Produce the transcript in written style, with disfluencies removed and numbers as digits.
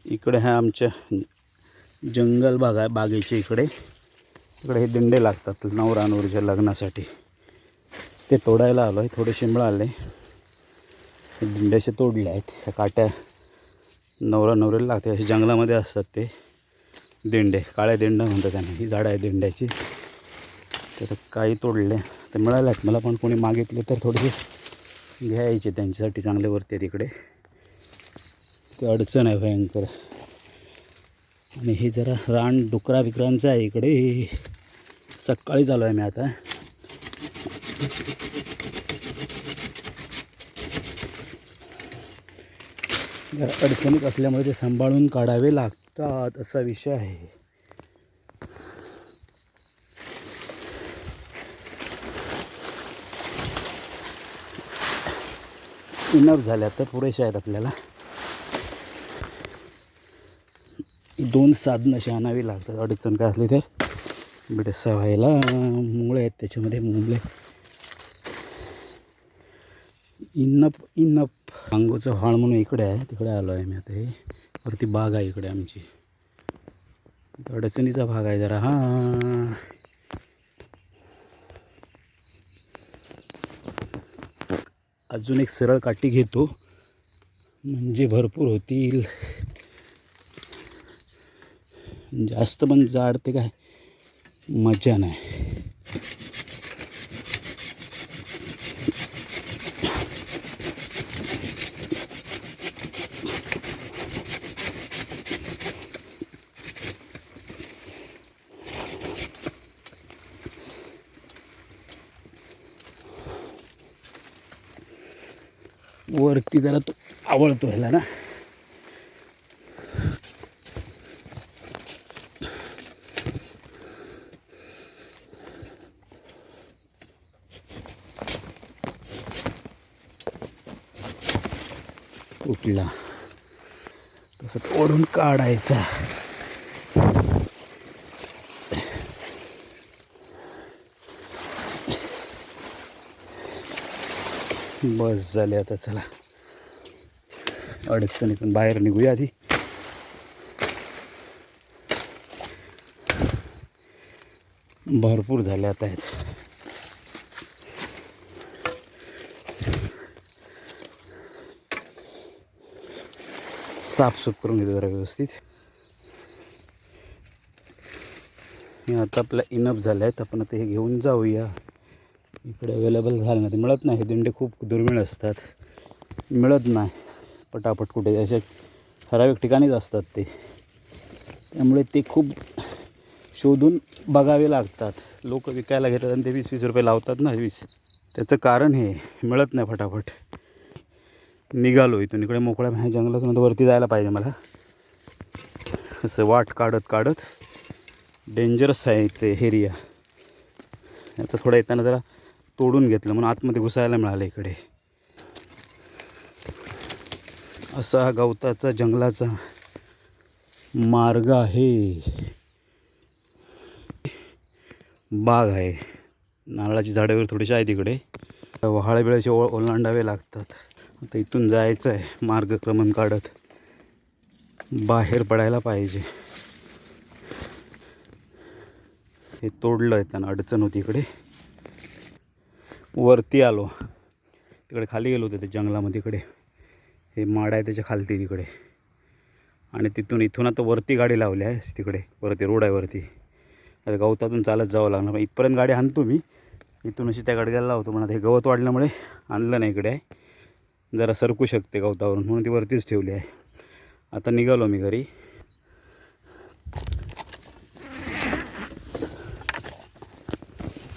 इकडे ह्या आमच्या जंगल बागेच्या इकडे हे दिंडे लागतात नवरा नवरीच्या लग्नासाठी. ते तोडायला आलो आहे. थोडे शिंबळ आले, दिंड्याचे तोडले आहेत. ह्या काट्या नवरा नवरीला लागते. असे जंगलामध्ये असतात ते दिंडे, काळ्या दिंडा म्हणतात त्यांना. ही झाडं आहे दिंड्याची. तर काही तोडले तर मिळाले आहेत मला, पण कोणी मागितले तर थोडेसे घ्यायचे त्यांच्यासाठी. चांगले वरती तिकडे ते अडचण आहे भयंकर. आणि हे जरा रान डुकरा विकरांचं आहे इकडे. सकाळी चालू आहे मी आता. जरा अडचणीत असल्यामुळे ते सांभाळून काढावे लागतात, असा विषय आहे. इनफ झाल्या तर पुरेशा आहेत आपल्याला. 2 साधनं अशी आणावी लागतात अडचण काय असली तर. बिडसा व्हायला मुंगळे आहेत त्याच्यामध्ये. मुंगळे इनप मांगोचं व्हाळ म्हणून इकडे आहे, तिकडे आलो आहे मी आता. हे वरती बाग आहे इकडे आमची. अडचणीचा भाग आहे जरा. हां, अजून एक सरळ काठी घेतो म्हणजे भरपूर होतील. जास्त पण जाड ते काय मजा नाही. वरती जरा तो आवळतो ह्याला ना. तुटला तसं तोडून काढायचा. बस झाले आता. चला अडचणीतून बाहेर निघूया आधी. भरपूर झाले आता आहेत. साफसूफ करून घेतो जरा व्यवस्थित. हे आता आपल्या इनफ झाले आहेत. आपण आता हे घेऊन जाऊया. इकडे अवेलेबल झालं नाही, ते मिळत नाही. हे दिंडे खूप दुर्मिळ असतात, मिळत नाही पटापट कुठे. अशा ठराविक ठिकाणीच असतात ते, त्यामुळे ते खूप शोधून बघावे लागतात. लोक विकायला घेतात आणि ते 20-20 रुपये लावतात ना. त्याचं कारण हे मिळत नाही फटाफट. निघालो इथून. इकडे मोकळ्या ह्या जंगलातून वरती जायला पाहिजे मला. असं वाट काढत काढत डेंजरस आहे ते एरिया. आता थोडं येताना जरा तोडून घेतलं म्हणून आतमध्ये घुसायला मिळालं. इकडे असा हा गवताचा जंगलाचा मार्ग आहे. बाग आहे, नारळाची झाडं वगैरे थोडीशी आहे तिकडे. वहाळे बिळाचे ओलांडावे लागतात. आता इथून जायचं आहे मार्गक्रमण काढत. बाहेर पडायला पाहिजे. हे तोडलं आहे त्यांना, अडचण होती इकडे. वरती आलो, तिकडे खाली गेलो होते ते जंगलामध्ये. इकडे हे माड आहे त्याच्या खालती तिकडे. आणि इथून आता वरती गाडी लावली आहे तिकडे. वरती रोड आहे वरती. आता गवतातून चालत जावं लागणार. इथपर्यंत गाडी आणतो मी, इथून अशी त्या गाडग्याला लावतो. पण आता हे गवत वाढल्यामुळे आणलं नाही इकडे आहे. जरा सरकू शकते गवतावरून म्हणून ती वरतीच ठेवली आहे. आता निघालो मी घरी.